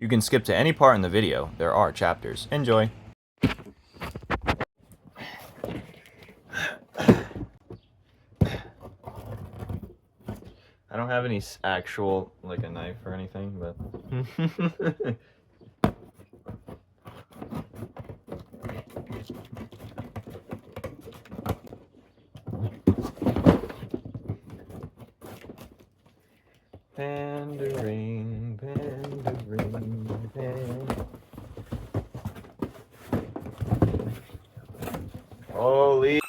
You can skip to any part in the video. There are chapters. Enjoy. I don't have any actual, like a knife or anything, but... Pandering, pandering, pandering. Holy...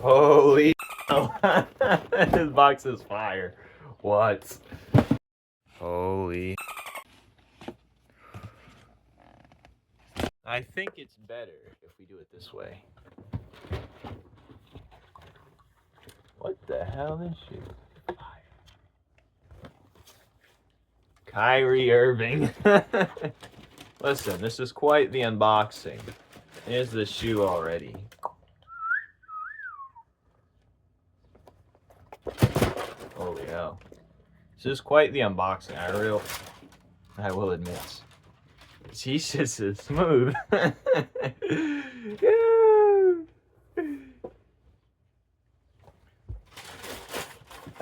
Holy... This box is fire. What? Holy... I think it's better if we do it this way. What the hell is she? Kyrie Irving. Listen, this is quite the unboxing. Here's the shoe already. Holy hell. This is quite the unboxing. I will admit. Jesus is smooth. I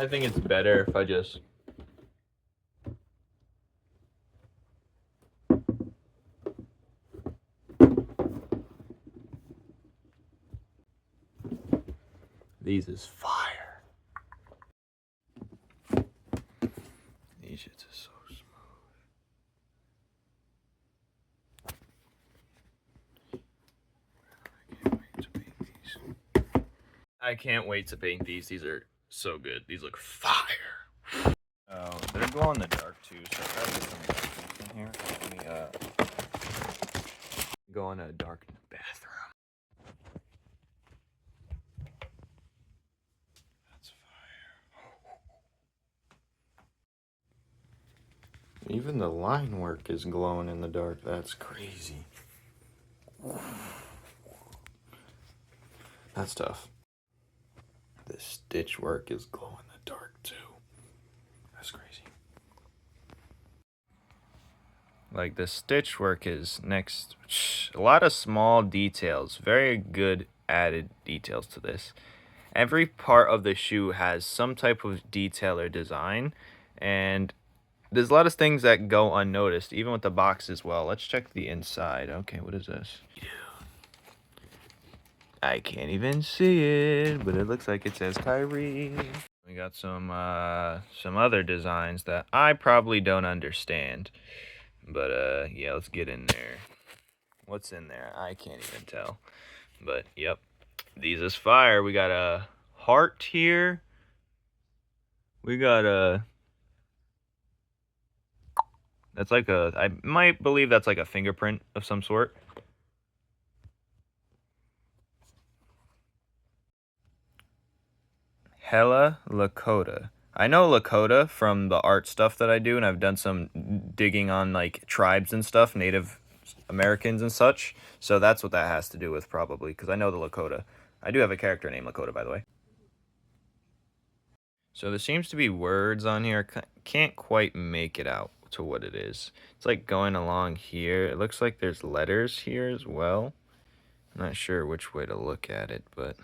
think it's better if I just... These is fire. These shits is so smooth. I can't wait to paint these. These are so good. These look fire. Oh, they're glow in the dark too, so I'll get some dark in here. Let me go in a dark bathroom. That's fire. Even the line work is glowing in the dark. That's crazy. That's tough. The stitch work is glow in the dark too. That's crazy. Like the stitch work is next. A lot of small details. Very good added details to this. Every part of the shoe has some type of detail or design. And there's a lot of things that go unnoticed, even with the box as well. Let's check the inside. Okay, what is this? I can't even see it, but it looks like it says Kyrie. We got some other designs that I probably don't understand. But yeah, let's get in there. What's in there? I can't even tell. But yep, these is fire. We got a heart here. We got a... That's like a... I might believe that's like a fingerprint of some sort. Hella Lakota. I know Lakota from the art stuff that I do, and I've done some digging on like tribes and stuff, Native Americans and such. So that's what that has to do with probably, because I know the Lakota. I do have a character named Lakota, by the way. So there seems to be words on here. Can't quite make it out to what it is. It's like going along here. It looks like there's letters here as well. I'm not sure which way to look at it, but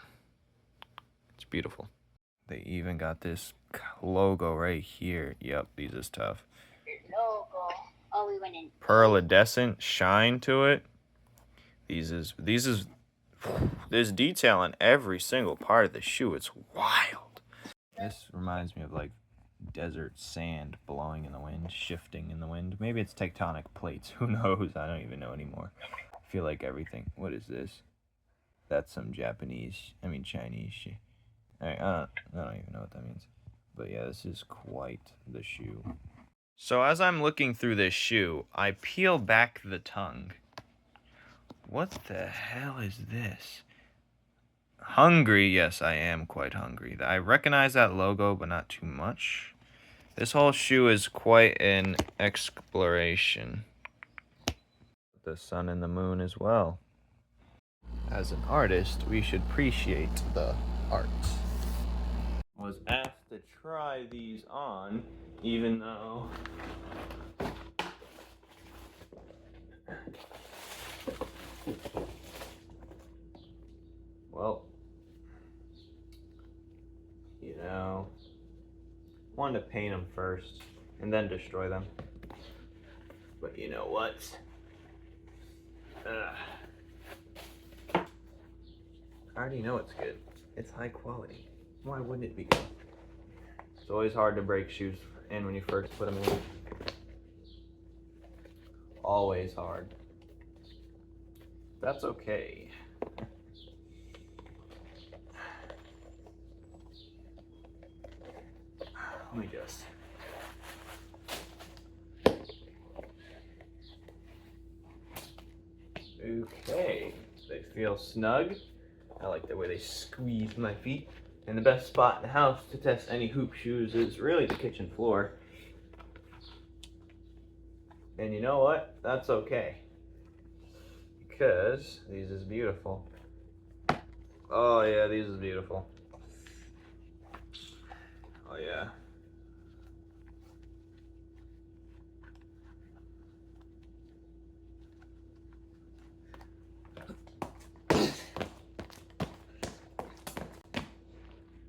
it's beautiful. They even got this logo right here. Yep, these is tough. Logo. Oh, we went in. Pearlescent shine to it. There's detail on every single part of the shoe. It's wild. This reminds me of like desert sand blowing in the wind, shifting in the wind. Maybe it's tectonic plates. Who knows? I don't even know anymore. I feel like everything. What is this? That's some Chinese shit. I don't even know what that means. But yeah, this is quite the shoe. So as I'm looking through this shoe, I peel back the tongue. What the hell is this? Hungry, yes, I am quite hungry. I recognize that logo, but not too much. This whole shoe is quite an exploration. The sun and the moon as well. As an artist, we should appreciate the art. Was asked to try these on, even though wanted to paint them first and then destroy them. But you know what? I already know it's good. It's high quality. Why wouldn't it be good? It's always hard to break shoes in when you first put them in. Always hard. That's okay. Let me just. Okay, they feel snug. I like the way they squeeze my feet. And the best spot in the house to test any hoop shoes is really the kitchen floor. And you know what? That's okay. Because these is beautiful. Oh yeah, these is beautiful. Oh yeah.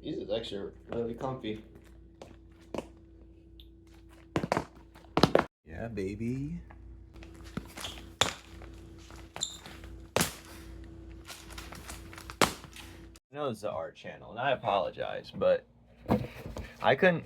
These is actually really comfy. Yeah, baby. I know this is an art channel, and I apologize, but I couldn't.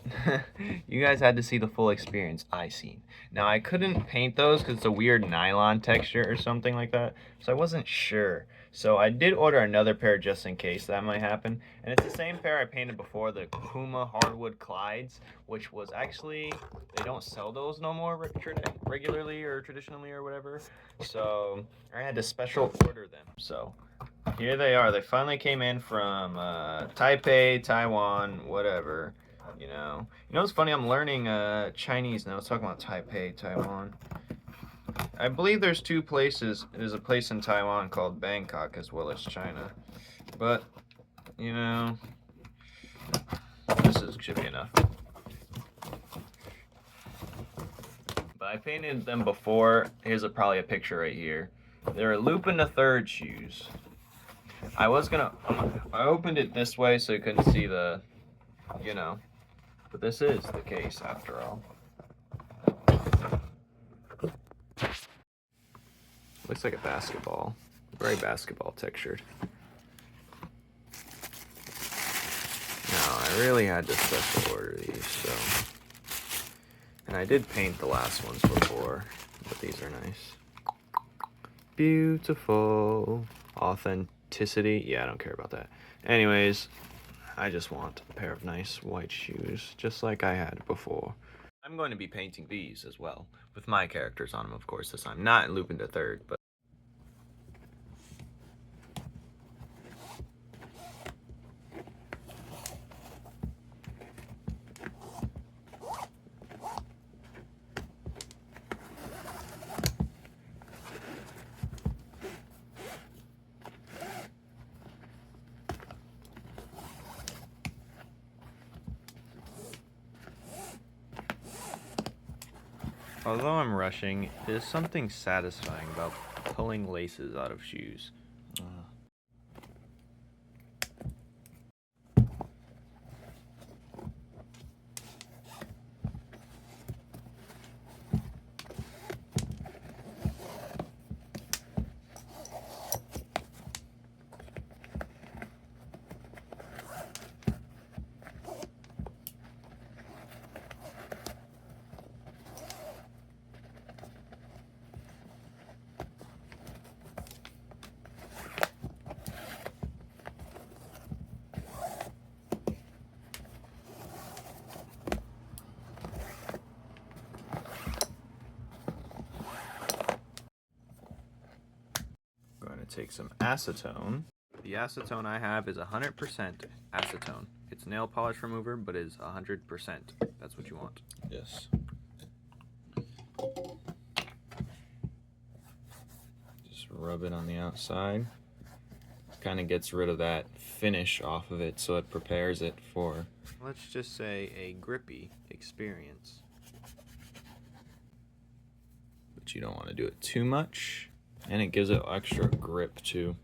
You guys had to see the full experience I seen. Now I couldn't paint those because it's a weird nylon texture or something like that, so I wasn't sure. So I did order another pair just in case that might happen, and it's the same pair I painted before, the Puma Hardwood Clydes, which was actually, they don't sell those no more regularly or traditionally or whatever. So I had to special order them. So here they are. They finally came in from Taipei, Taiwan, whatever. You know what's funny? I'm learning Chinese now. I was talking about Taipei, Taiwan. I believe there's two places. There's a place in Taiwan called Bangkok as well as China. But, you know, should be enough. But I painted them before. Here's probably a picture right here. They're Lupin the Third shoes. I opened it this way so you couldn't see the, you know, but this is the case after all. Looks like a basketball. Very basketball textured. No, I really had to special order these, so. And I did paint the last ones before, but these are nice. Beautiful. Authenticity. Yeah, I don't care about that. Anyways, I just want a pair of nice white shoes, just like I had before. I'm going to be painting these as well, with my characters on them, of course, this time. Not Lupin the Third, but although I'm rushing, there's something satisfying about pulling laces out of shoes. Take some acetone. The acetone I have is 100% acetone. It's nail polish remover, but is 100%. That's what you want. Yes. Just rub it on the outside. Kind of gets rid of that finish off of it, so it prepares it for, let's just say, a grippy experience. But you don't want to do it too much. And it gives it extra grip too.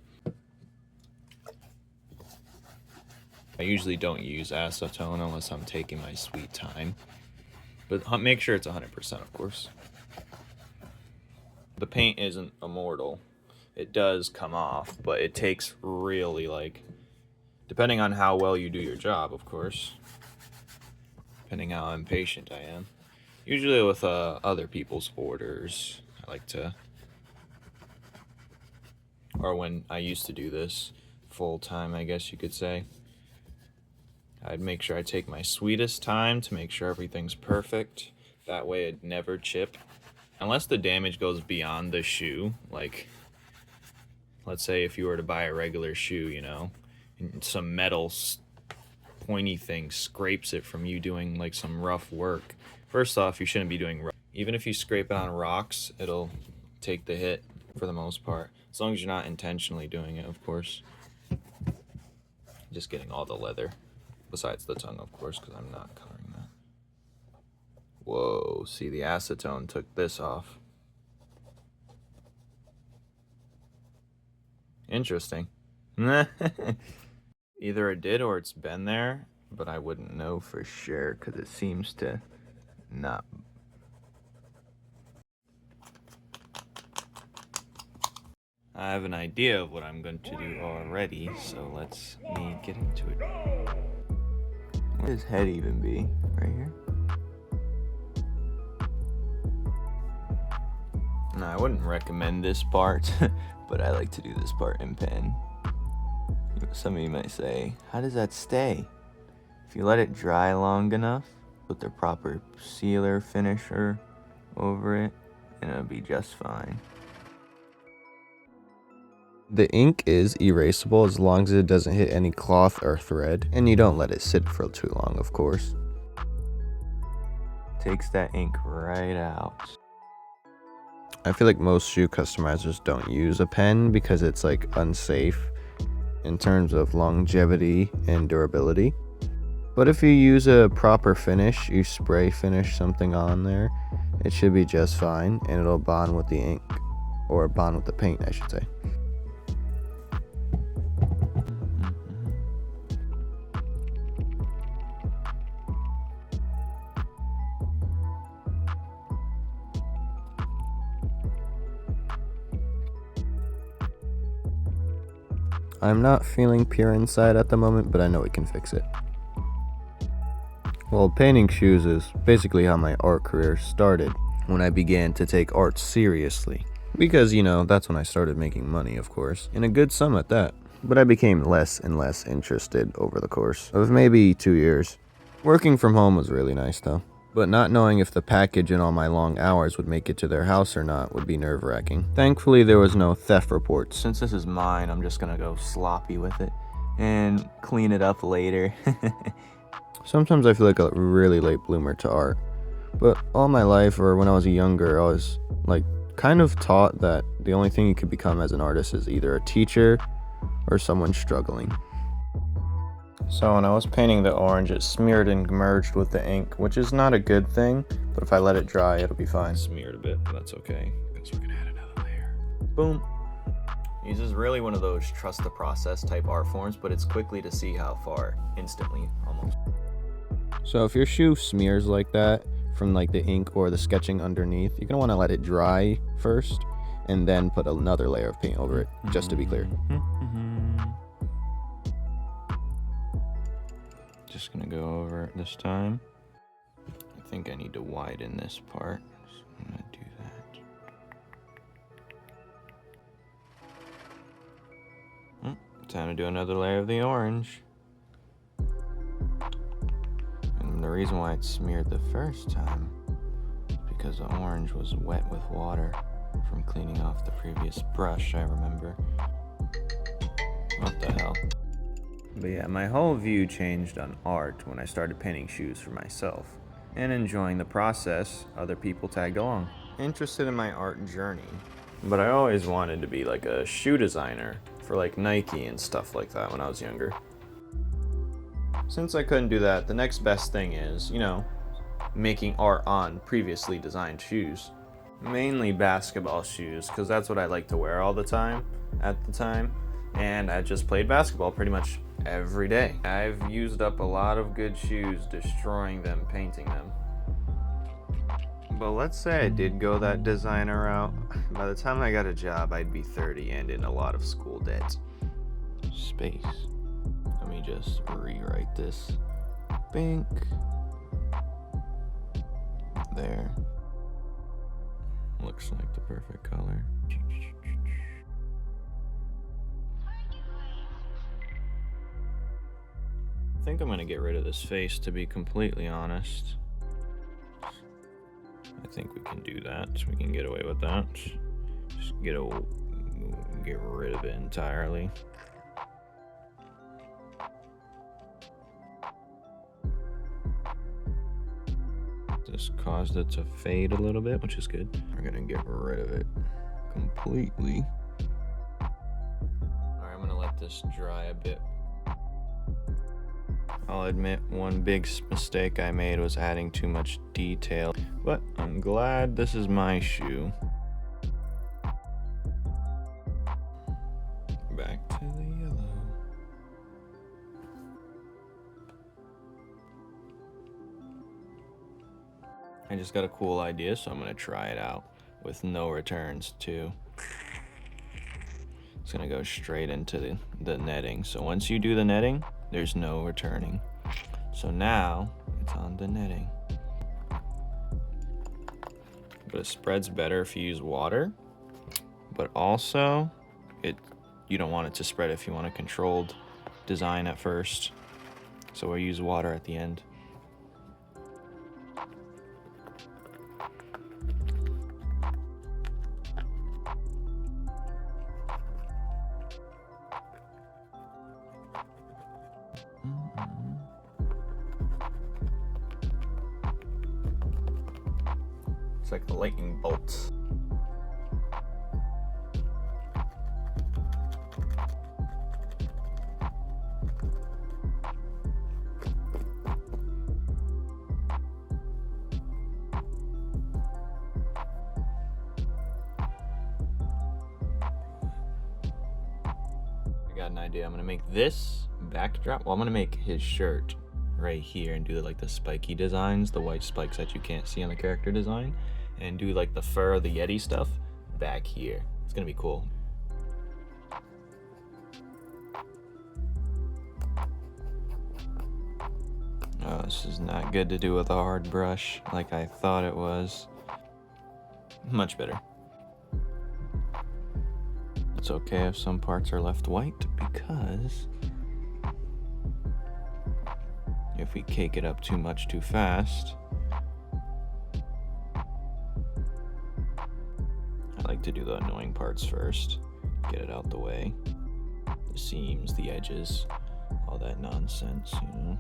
I usually don't use acetone unless I'm taking my sweet time. But make sure it's 100%, of course. The paint isn't immortal. It does come off, but it takes really, like, depending on how well you do your job, of course. Depending how impatient I am. Usually with other people's orders, I like to, or when I used to do this full time, I guess you could say, I'd make sure I take my sweetest time to make sure everything's perfect. That way it'd never chip. Unless the damage goes beyond the shoe, like, let's say if you were to buy a regular shoe, you know, and some metal pointy thing scrapes it from you doing like some rough work. First off, you shouldn't be doing rough. Even if you scrape it on rocks, it'll take the hit for the most part. As long as you're not intentionally doing it, of course. Just getting all the leather. Besides the tongue, of course, because I'm not coloring that. Whoa, see, the acetone took this off. Interesting. Either it did or it's been there, but I wouldn't know for sure because it seems to not. I have an idea of what I'm going to do already, so let's me get into it. Where would his head even be? Right here? No, I wouldn't recommend this part, but I like to do this part in pen. Some of you might say, how does that stay? If you let it dry long enough, put the proper sealer finisher over it, and it'll be just fine. The ink is erasable as long as it doesn't hit any cloth or thread, and you don't let it sit for too long, of course. Takes that ink right out. I feel like most shoe customizers don't use a pen because it's like unsafe in terms of longevity and durability. But if you use a proper finish, you spray finish something on there, it should be just fine and it'll bond with the ink, or bond with the paint, I should say. I'm not feeling pure inside at the moment, but I know we can fix it. Well, painting shoes is basically how my art career started, when I began to take art seriously. Because, you know, that's when I started making money, of course, and a good sum at that. But I became less and less interested over the course of maybe 2 years. Working from home was really nice though. But not knowing if the package and all my long hours would make it to their house or not would be nerve-wracking. Thankfully, there was no theft reports. Since this is mine, I'm just gonna go sloppy with it and clean it up later. Sometimes I feel like a really late bloomer to art. But all my life, or when I was younger, I was like kind of taught that the only thing you could become as an artist is either a teacher or someone struggling. So when I was painting the orange, it smeared and merged with the ink, which is not a good thing, but if I let it dry, it'll be fine. Smeared a bit, but that's okay, because we're gonna add another layer. Boom. This is really one of those trust the process type art forms, but it's quickly to see how far, instantly, almost. So if your shoe smears like that from like the ink or the sketching underneath, you're gonna wanna let it dry first, and then put another layer of paint over it, just to be clear. Just gonna go over it this time. I think I need to widen this part, so I'm gonna do that. Time to do another layer of the orange. And the reason why it smeared the first time is because the orange was wet with water from cleaning off the previous brush, I remember. What the hell? But yeah, my whole view changed on art when I started painting shoes for myself. And enjoying the process, other people tagged along. Interested in my art journey. But I always wanted to be like a shoe designer for like Nike and stuff like that when I was younger. Since I couldn't do that, the next best thing is, you know, making art on previously designed shoes. Mainly basketball shoes, because that's what I like to wear all the time, at the time. And I just played basketball pretty much every day. I've used up a lot of good shoes destroying them, painting them. But let's say I did go that designer route. By the time I got a job, I'd be 30 and in a lot of school debt. Space. Let me just rewrite this. Pink. There. Looks like the perfect color. I think I'm gonna get rid of this face, to be completely honest. I think we can do that. We can get away with that. Just get rid of it entirely. This caused it to fade a little bit, which is good. We're gonna get rid of it completely. Alright, I'm gonna let this dry a bit. I'll admit one big mistake I made was adding too much detail, but I'm glad this is my shoe. Back to the yellow. I just got a cool idea, so I'm gonna try it out with no returns too. It's gonna go straight into the netting. So once you do the netting, there's no returning. So now it's on the netting. But it spreads better if you use water. But also, you don't want it to spread if you want a controlled design at first. So I use water at the end. It's like a lightning bolt. I got an idea. I'm gonna make this backdrop. Well, I'm gonna make his shirt right here and do like the spiky designs, the white spikes that you can't see on the character design, and do like the fur, the Yeti stuff back here. It's gonna be cool. Oh, this is not good to do with a hard brush like I thought it was. Much better. It's okay if some parts are left white, because if we cake it up too much too fast, I like to do the annoying parts first, get it out the way. The seams, the edges, all that nonsense, you know.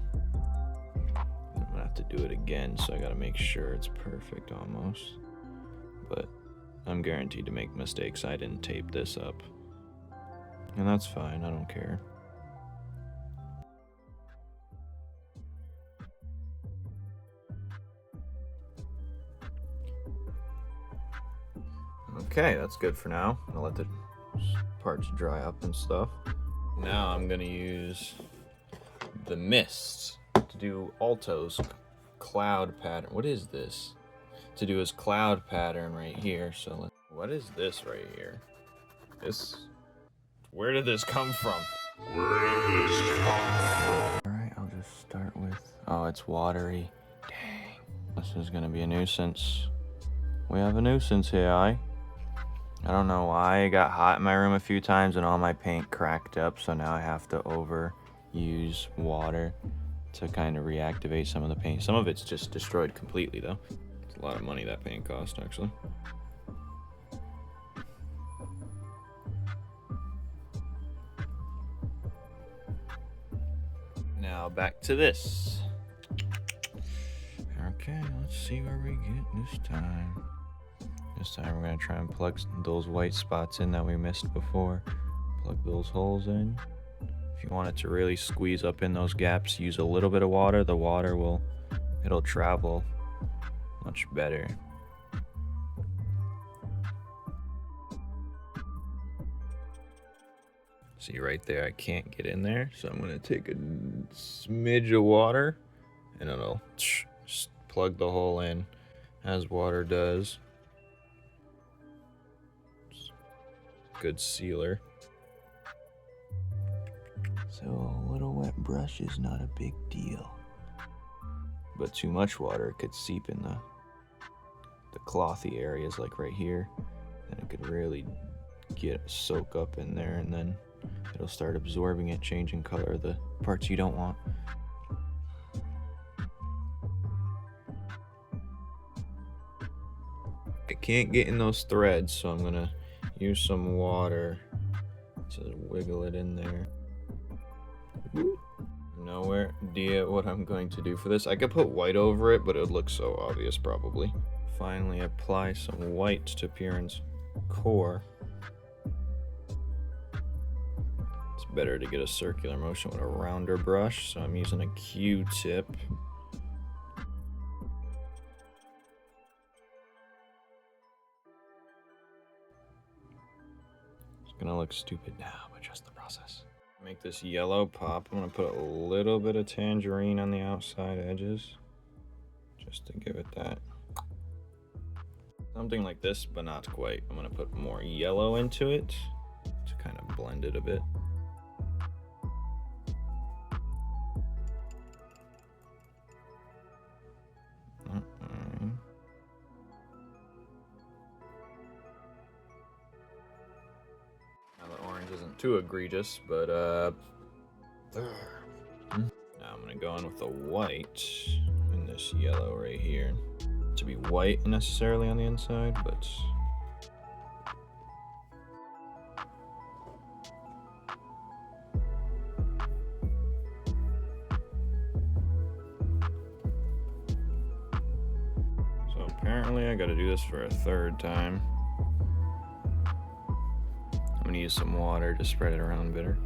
I'm gonna have to do it again, so I gotta make sure it's perfect almost. But I'm guaranteed to make mistakes. I didn't tape this up. And that's fine, I don't care. Okay, that's good for now. I'll let the parts dry up and stuff. Now I'm gonna use the mist to do Alto's cloud pattern. What is this? To do his cloud pattern right here. So what is this right here? Where did this come from? Alright, I'll just start with, oh, it's watery. Dang. This is gonna be a nuisance. We have a nuisance here, I don't know why. It got hot in my room a few times and all my paint cracked up, so now I have to overuse water to kind of reactivate some of the paint. Some of it's just destroyed completely though. It's a lot of money that paint cost actually. Now back to this. Okay, let's see where we get this time. This time we're gonna try and plug those white spots in that we missed before. Plug those holes in. If you want it to really squeeze up in those gaps, use a little bit of water. The water it'll travel much better. See right there, I can't get in there, so I'm gonna take a smidge of water and it'll just plug the hole in as water does. Good sealer. So a little wet brush is not a big deal. But too much water could seep in the clothy areas like right here. And it could really soak up in there, and then it'll start absorbing it, changing color, the parts you don't want. I can't get in those threads, so I'm gonna use some water to wiggle it in there. No idea what I'm going to do for this. I could put white over it, but it would look so obvious probably. Finally apply some white to Piran's core. It's better to get a circular motion with a rounder brush, so I'm using a Q-tip. It's gonna look stupid now, but trust the process. Make this yellow pop. I'm gonna put a little bit of tangerine on the outside edges, just to give it that. Something like this, but not quite. I'm gonna put more yellow into it to kind of blend it a bit. Isn't too egregious, but now I'm gonna go in with the white in this yellow right here. To be white necessarily on the inside, but so apparently I gotta do this for a third time. I'm gonna use some water to spread it around better.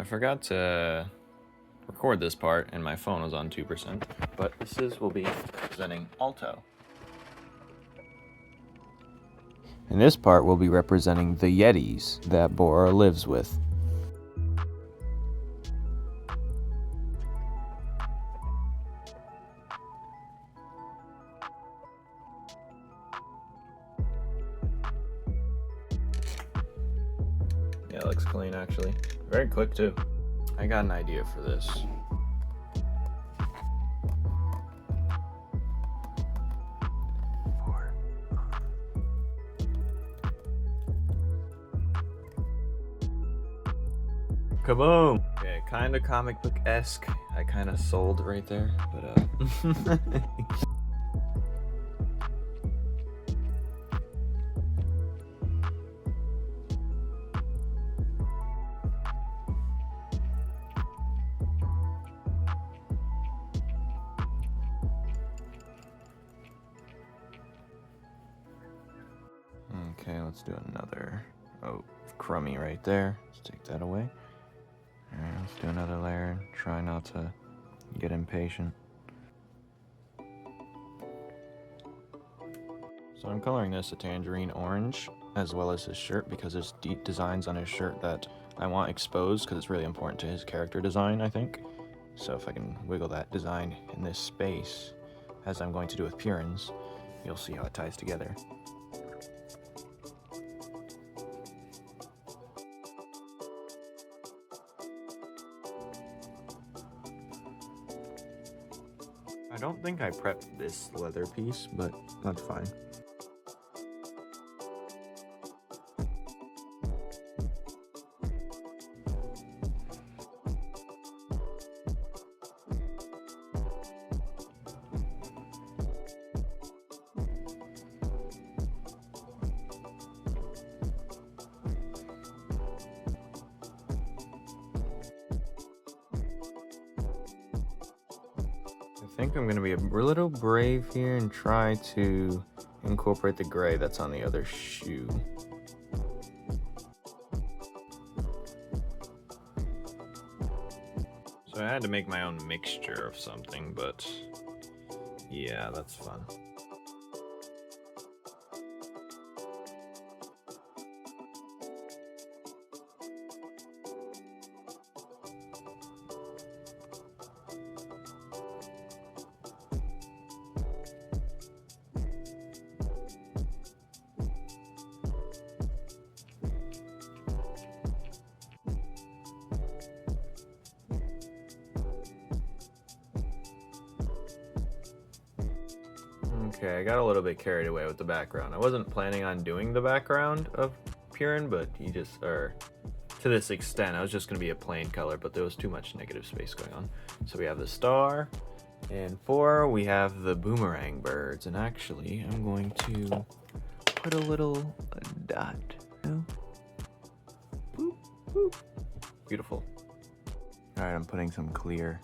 I forgot to record this part and my phone was on 2%, but will be representing Alto. And this part will be representing the Yetis that Bora lives with. Yeah, it looks clean actually. Very quick too. I got an idea for this. Kaboom! Okay, kinda comic book-esque. I kinda sold right there, but okay, let's do another. Oh, crummy right there. Let's take that away. Alright, let's do another layer. Try not to get impatient. So I'm coloring this a tangerine orange, as well as his shirt, because there's deep designs on his shirt that I want exposed, because it's really important to his character design, I think. So if I can wiggle that design in this space, as I'm going to do with Piran's, you'll see how it ties together. I don't think I prepped this leather piece, but that's fine. think I'm gonna be a little brave here and try to incorporate the gray that's on the other shoe. So I had to make my own mixture of something, but yeah, that's fun. Okay, I got a little bit carried away with the background. I wasn't planning on doing the background of Purin, but he just, to this extent, I was just going to be a plain color, but there was too much negative space going on. So we have the star, and 4, we have the boomerang birds, and actually, I'm going to put a little dot. No? Boop, boop. Beautiful. Alright, I'm putting some clear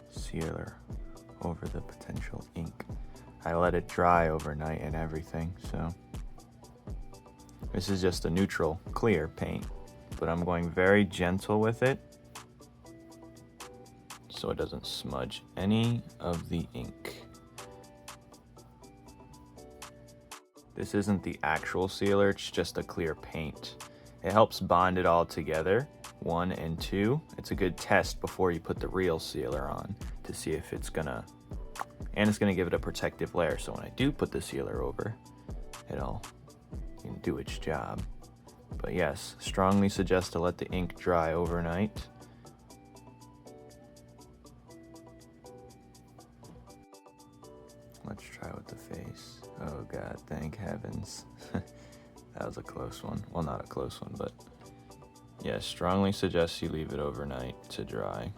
sealer over the potential ink. I let it dry overnight and everything, so this is just a neutral, clear paint, but I'm going very gentle with it so it doesn't smudge any of the ink. This isn't the actual sealer, it's just a clear paint. It helps bond it all together, 1 and 2. It's a good test before you put the real sealer on to see if it's gonna, and it's gonna give it a protective layer, so when I do put the sealer over, it'll do its job. But yes, strongly suggest to let the ink dry overnight. Let's try with the face. Oh God, thank heavens. That was a close one. Well, not a close one, but yes, strongly suggest you leave it overnight to dry.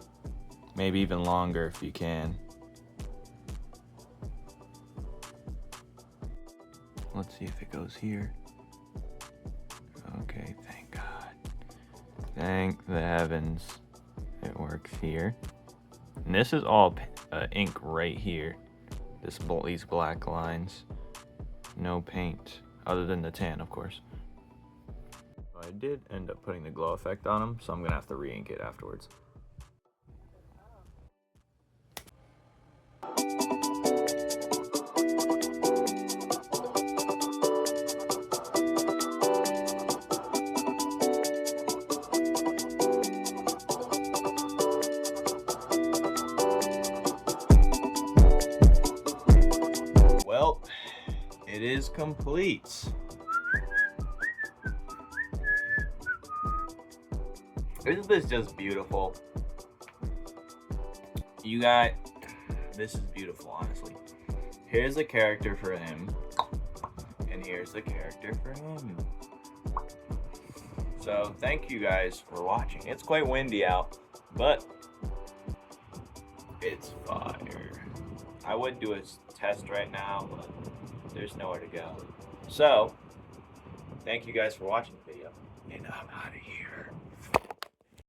Maybe even longer if you can. Let's see if it goes here. Okay, thank God. Thank the heavens it works here. And this is all ink right here. These black lines. No paint, other than the tan, of course. I did end up putting the glow effect on them, so I'm gonna have to re-ink it afterwards. Well, it is complete. Isn't this just beautiful? You got, this is beautiful, honestly. Here's a character for him, and here's the character for him. So thank you guys for watching. It's quite windy out, but it's fire. I would do a test right now, but there's nowhere to go. So, thank you guys for watching the video, and I'm out of here.